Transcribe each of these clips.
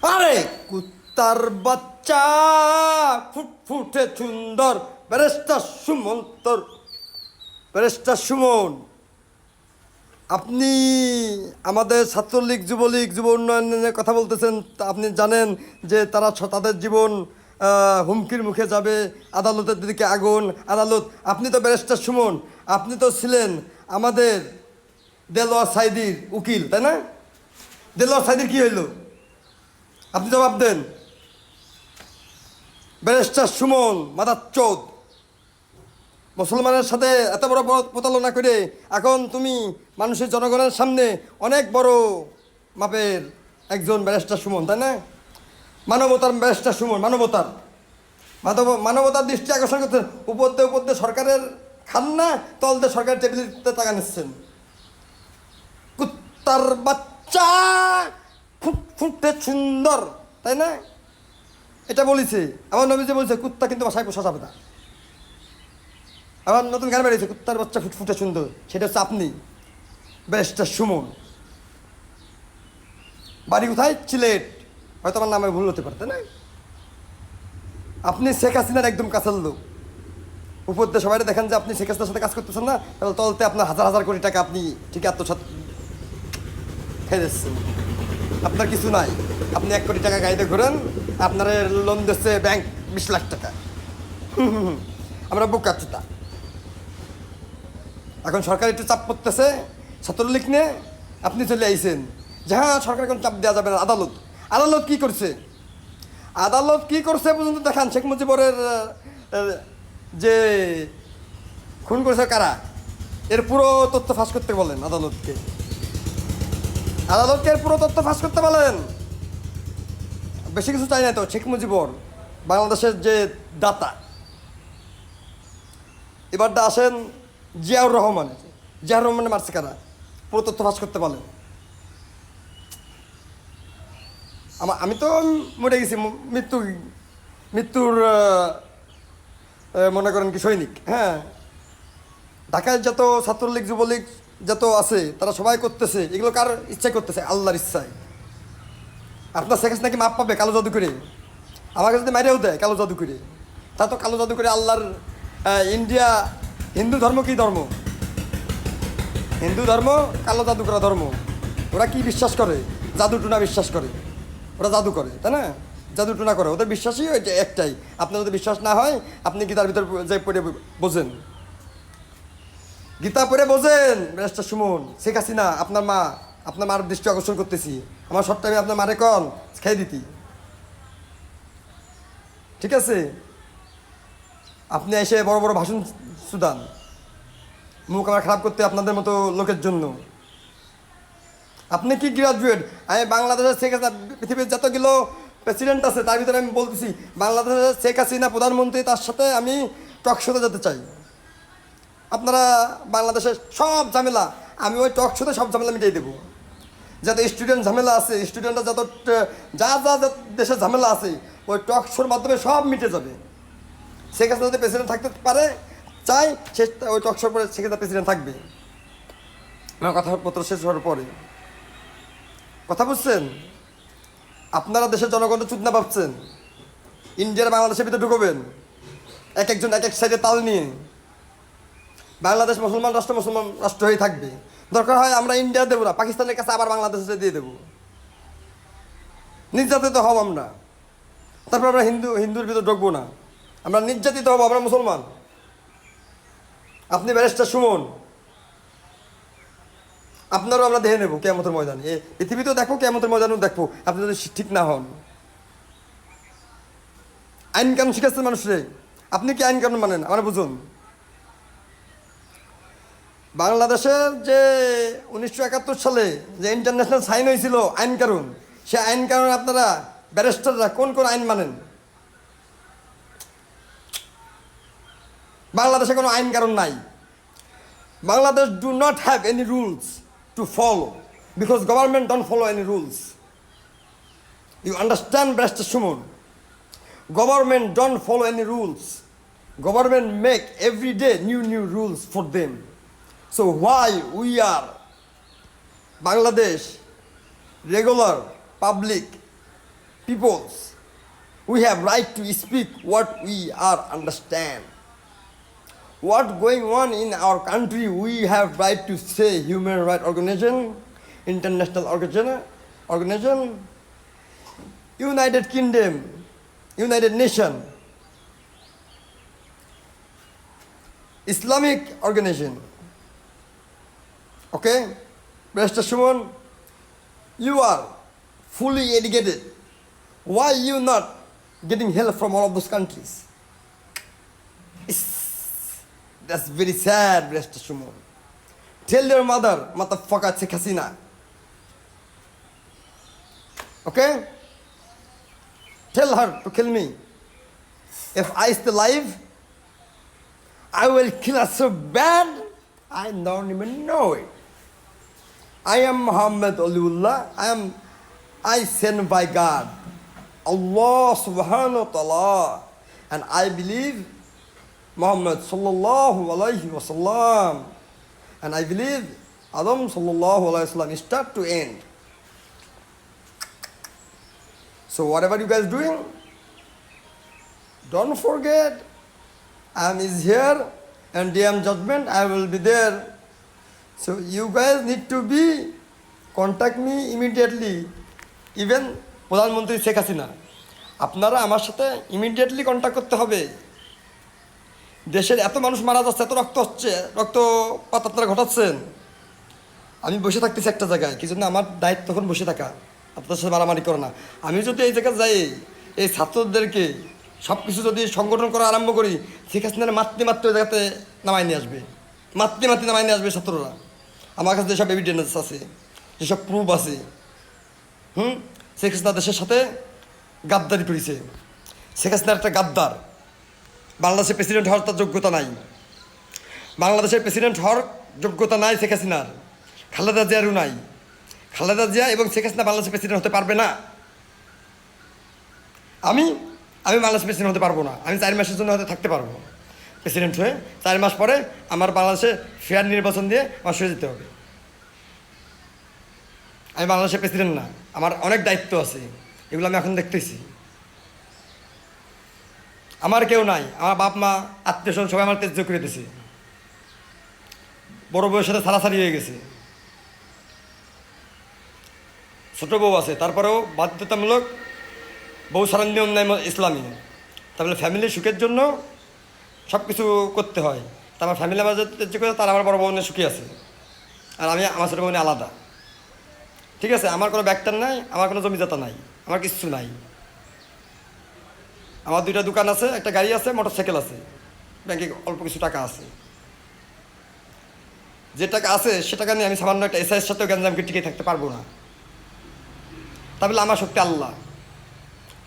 আরে কুত্তার বাচ্চা, ফুটফুটে সুন্দর ব্যারিস্টার সুমন্তর, ব্যারিস্টার সুমন, আপনি আমাদের ছাত্রলীগ, যুবলীগ, যুব উন্নয়নের কথা বলতেছেন। তা আপনি জানেন যে তারা তাদের জীবন হুমকির মুখে যাবে, আদালতের দিকে আগুন, আদালত। আপনি তো ব্যারিস্টার সুমন, আপনি তো ছিলেন আমাদের দেলোয়ার সাইদির উকিল, তাই না? দেলোয়ার সাইদির কী হইল? আপনি জবাব দেন। ব্যারিস্টার সুমন মাদারচোদ, মুসলমানের সাথে এত বড় প্রতারণা করে এখন তুমি মানুষের, জনগণের সামনে অনেক বড় মাপের একজন ব্যারিস্টার সুমন, তাই না? মানবতার ব্যারিস্টার সুমন, মানবতার দৃষ্টি আকর্ষণ করছেন। উপর দিয়ে সরকারের খান না, তল দিয়ে সরকারের টেবিলতে টাকা নিচ্ছেন। কুত্তার বাচ্চা, ফুটফুটে সুন্দর, তাই না? এটা বলেছে আমার নবীজি, বলছে কুত্তা কিন্তু বাসায় পোষা যাবে না। আবার নতুন গান বেরিয়েছে, কুত্তার বাচ্চা ফুটফুটে সুন্দর, সেটা হচ্ছে আপনি, ব্যারিস্টার সুমন। বাড়ি কোথায়? সিলেট। হয়তো আমার নামে ভুল হতে পারতে না। আপনি শেখ হাসিনার একদম কাছের লোক। উপর দিয়ে সবাই দেখেন যে আপনি শেখ হাসিনার সাথে কাজ করতেছেন না, তাহলে তলতে আপনার হাজার হাজার কোটি টাকা আপনি ঠিক আত্মসাৎ খেয়ে দিচ্ছেন। আপনার কিছু নাই, আপনি 1 কোটি টাকা গাড়িতে ঘোরেন, আপনার লোন দিচ্ছে ব্যাংক 20 লাখ টাকা। আমরা বোকা চুতা। এখন সরকার একটু চাপ পড়তেছে ছাত্রলীগ নিয়ে, আপনি চলে আইছেন যে হ্যাঁ সরকার এখন চাপ দেওয়া যাবে না। আদালত কী করছে? আদালত কী করছে পর্যন্ত দেখান। শেখ মুজিবরের যে খুন করেছে কারা, এর পুরো তথ্য ফাঁস করতে বলেন আদালতকে। এর পুরো তথ্য ফাঁস করতে বলেন। বেশি কিছু চাই না তো। শেখ মুজিবর বাংলাদেশের যে দাতা। এবারটা আসেন জিয়াউর রহমানের মারছে কারা, পুরো তথ্য ফাঁস করতে বলেন। আমি তো মরে গেছি, মৃত্যুর মনে করেন কি সৈনিক। হ্যাঁ, ঢাকায় যত ছাত্রলীগ, যুবলীগ যত আছে, তারা সবাই করতেছে এগুলো। কার ইচ্ছায় করতেছে? আল্লাহর ইচ্ছায়। আপনার শেখ হাসিনা কি মাপ পাবে কালো জাদু করে? আমাকে যদি মাইরেও দেয় কালো জাদু করে, তা তো কালো জাদু করে আল্লাহর ইন্ডিয়া। হিন্দু ধর্ম কী ধর্ম? হিন্দু ধর্ম কালো জাদু করা ধর্ম। ওরা কি বিশ্বাস করে? জাদু টুনা বিশ্বাস করে। ওরা জাদু করে, তাই না? জাদু টুনা করে, ওদের বিশ্বাসই ওইটা একটাই। আপনার যদি বিশ্বাস না হয়, আপনি গীতার ভিতর যে পড়ে বোঝেন, গীতা পড়ে বোঝেন। ব্যারিস্টার সুমন, শেখ হাসিনা আপনার মার দৃষ্টি আকর্ষণ করতেছি। আমার শর্ট টাইমে আপনার মারে কন খাই দিতি, ঠিক আছে? আপনি এসে বড় বড় ভাষণ সুদান, মুখ আমার খারাপ করতে আপনাদের মতো লোকের জন্য। আপনি কি গ্রাজুয়েট? আমি বাংলাদেশের শেখ হাসিনা, পৃথিবীর যতগুলো প্রেসিডেন্ট আছে তার ভিতরে আমি বলতেছি, বাংলাদেশের শেখ হাসিনা প্রধানমন্ত্রী, তার সাথে আমি টক শোতে যেতে চাই। আপনারা বাংলাদেশের সব ঝামেলা, আমি ওই টক শোতে সব ঝামেলা মিটিয়ে দেবো। যত স্টুডেন্ট ঝামেলা আছে, স্টুডেন্টরা যত যা দেশের ঝামেলা আছে, ওই টক শোর মাধ্যমে সব মিটে যাবে। শেখ হাসিনা যদি প্রেসিডেন্ট থাকতে পারে, চাই, সে ওই টক শোর পরে শেখ হাসিনা প্রেসিডেন্ট থাকবে। আমার কথাপত্র শেষ হওয়ার পরে, কথা বুঝছেন? আপনারা দেশের জনগণ চুদনা ভাবছেন, ইন্ডিয়ার বাংলাদেশের ভিতরে ঢুকবেন একজন এক সাইডে তাল নিয়ে। বাংলাদেশ মুসলমান রাষ্ট্র হয়ে থাকবে। দরকার হয় আমরা ইন্ডিয়া দেবো না, পাকিস্তানের কাছে আবার বাংলাদেশে দিয়ে দেবো। নির্যাতিত হব আমরা, তারপর আমরা হিন্দুর ভিতরে ঢুকবো না। আমরা নির্যাতিত হব, আমরা মুসলমান। আপনি ব্যারিস্টার সুমন, আপনারও আমরা দেখে নেবো কিয়ামতের ময়দানে। পৃথিবীতেও দেখবো, কিয়ামতের ময়দানেও দেখবো, আপনি যদি ঠিক না হন। আইন কানুন শিখাচ্ছেন মানুষরে, আপনি কি আইন কানুন মানেন? আমরা বুঝুন। বাংলাদেশের যে 1971 সালে যে ইন্টারন্যাশনাল সাইন হয়েছিল আইন কানুন, সে আইন কানুন আপনারা ব্যারিস্টাররা কোন কোন আইন মানেন? বাংলাদেশে কোনো আইন কানুন নাই। Bangladesh do not have any rules to follow because government don't follow any rules. You understand, Mr. Shumon? Government don't follow any rules. Government make every day new rules for them. So why we are Bangladesh regular public peoples. We have right to speak what we are understand. What going on in our country, we have right to say. Human rights organization, international organization, United Kingdom, United Nation, Islamic organization. Okay? Mr. Shuman, you are fully educated. Why you not getting help from all of those countries? That's very sad, Mr. Shuman. Tell your mother, motherfucker Sheikh Hasina. Okay? Tell her to kill me. If I still alive, I will kill her so bad, I don't even know it. I am Muhammad Aliullah. I sent by God, Allah subhanahu wa ta'ala, and I believe Muhammad sallallahu alayhi wa sallam, and I believe Adam sallallahu alayhi wa sallam, start to end. So whatever you guys doing, don't forget, I am is here, and day of judgment I will be there. So you guys need to be contact me immediately. Even প্রধানমন্ত্রী শেখ হাসিনা, আপনারা আমার সাথে immediately contact করতে হবে। দেশের এত মানুষ মারা যাচ্ছে, এত রক্ত হচ্ছে, রক্তপাত আপনারা ঘটাচ্ছেন। আমি বসে থাকতেছি একটা জায়গায়, কি জন্য আমার দায়িত্ব তখন বসে থাকা, আপনাদের সাথে মারামারি করে না। আমি যদি এই জায়গায় যাই, এই ছাত্রদেরকে সব কিছু যদি সংগঠন করা আরম্ভ করি, শেখ হাসিনার মাতৃ ওই জায়গাতে নামাই নিয়ে আসবে, মাতৃ নামাই নিয়ে আসবে ছাত্ররা। আমার কাছে যেসব এভিডেন্স আছে, যেসব প্রুফ আছে, শেখ হাসিনা দেশের সাথে গাদ্দারি করেছে। শেখ হাসিনার একটা গাদ্দার। বাংলাদেশের প্রেসিডেন্ট হওয়ার তার যোগ্যতা নাই। বাংলাদেশের প্রেসিডেন্ট হওয়ার যোগ্যতা নাই শেখ হাসিনার। খালেদা জিয়ারও নাই। খালেদা জিয়া এবং শেখ হাসিনা বাংলাদেশের প্রেসিডেন্ট হতে পারবে না। আমি বাংলাদেশের প্রেসিডেন্ট হতে পারবো না। আমি 4 মাসের জন্য হয়তো থাকতে পারবো প্রেসিডেন্ট হয়ে। 4 মাস পরে আমার বাংলাদেশে ফেয়ার নির্বাচন দিয়ে আমার সরে যেতে হবে। আমি বাংলাদেশের প্রেসিডেন্ট না, আমার অনেক দায়িত্ব আছে, এগুলো আমি এখন দেখতেছি। আমার কেউ নাই, আমার বাপ মা আত্মীয় স্বজন সবাই আমার তেজ্য করে দিয়েছে, বড় বউয়ের সাথে ছাড়াছাড়ি হয়ে গেছে, ছোটো বউ আছে, তারপরেও বাধ্যতামূলক বউ ছাড়ার নিয়ম নাই ইসলামী। তাহলে ফ্যামিলির সুখের জন্য সব কিছু করতে হয়। তা আমার ফ্যামিলি আমার তেজ্য করে, তার আমার বড় বোনের সুখী আছে, আর আমি আমার ছোটো বোনে আলাদা। ঠিক আছে, আমার কোনো ব্যাগটার নাই, আমার কোনো জমিদাতা নাই, আমার কিচ্ছু নাই। আমার 2টা দোকান আছে, একটা গাড়ি আছে, মোটরসাইকেল আছে, ব্যাংকে অল্প কিছু টাকা আছে। যে টাকা আছে সে টাকা নিয়ে আমি সামান্য একটা এসআইয়ের সাথেও গ্যাঞ্জামকে টিকে থাকতে পারবো না। তাহলে আমার শক্তি আল্লাহ।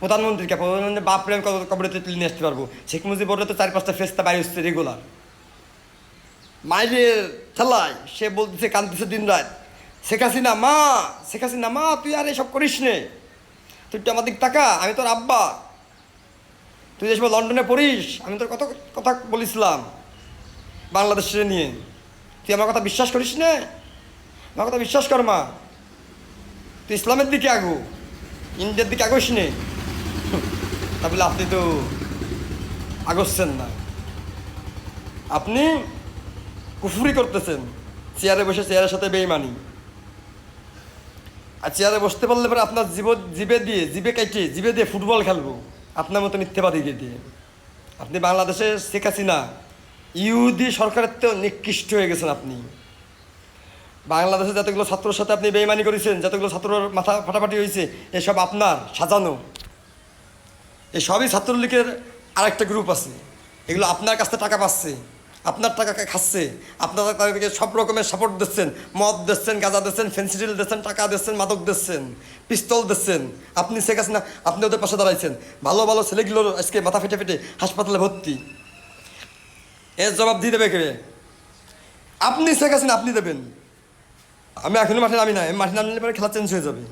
প্রধানমন্ত্রীকে প্রধানমন্ত্রী বাপ প্রেম কবরে তুলে নিয়ে আসতে পারবো। শেখ মুজিবুর তো 4-5টা ফেস্তা বাইরে হচ্ছে রেগুলার, মাইরের ঠেলায় সে বলতেছে, কাঁদতেছে দিন রাত, শেখ হাসিনা মা তুই আর এসব করিস নে, তুই তো আমার দিক টাকা, আমি তোর আব্বা, তুই যে সময় লন্ডনে পড়িস আমি তোর কত কথা বলেছিলাম বাংলাদেশে নিয়ে, তুই আমার কথা বিশ্বাস করিস নে, আমার কথা বিশ্বাস কর মা, তুই ইসলামের দিকে আগো, ইন্ডিয়ার দিকে আগোস নে। তাহলে আপনি তো আগোচ্ছেন না, আপনি কুফুরি করতেছেন, চেয়ারে বসে চেয়ারের সাথে বেইমানি। আর চেয়ারে বসতে পারলে পরে আপনার জিভে দিয়ে ফুটবল খেলবো আপনার মতো মিথ্যাবাদীকে দিয়ে। আপনি বাংলাদেশের শেখ হাসিনা ইহুদি সরকারের তো নিকৃষ্ট হয়ে গেছেন। আপনি বাংলাদেশে যতগুলো ছাত্রর সাথে আপনি বেইমানি করেছেন, যতগুলো ছাত্রর মাথা ফাটাফাটি হয়েছে, এসব আপনার সাজানো। এই সবই ছাত্রলীগের আরেকটা গ্রুপ আছে, এগুলো আপনার কাছ থেকে টাকা পাচ্ছে, আপনার টাকা খাচ্ছে, আপনারা তাদেরকে সব রকমের সাপোর্ট দিচ্ছেন, মদ দিচ্ছেন, গাঁজা দিচ্ছেন, ফেন্সিডিল দিচ্ছেন, টাকা দিচ্ছেন, মাদক দিচ্ছেন, পিস্তল দিচ্ছেন। আপনি শেখ হাসিনা, আপনি ওদের পাশে দাঁড়াইছেন। ভালো ভালো ছেলেগুলোর আজকে মাথা ফেটে ফেটে হাসপাতালে ভর্তি। এর জবাব দিয়ে দেবে কে? আপনি শেখ হাসিনা, আপনি দেবেন। আমি এখনই মাঠে নামি না, মাঠে নামলে পরে খেলা চেঞ্জ হয়ে যাবে।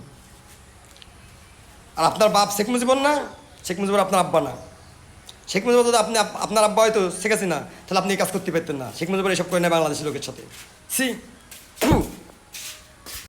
আর আপনার বাপ শেখ মুজিবুর না, শেখ মুজিবুর আপনার আব্বা না। শেখ মুজিবুর যদি আপনি আপনার আব্বা হয়তো শেখ হাসিনা, তাহলে আপনি এই কাজ করতে পারতেন না। শেখ মুজিবুর এসব করে নেয় বাংলাদেশের লোকের সাথে। সি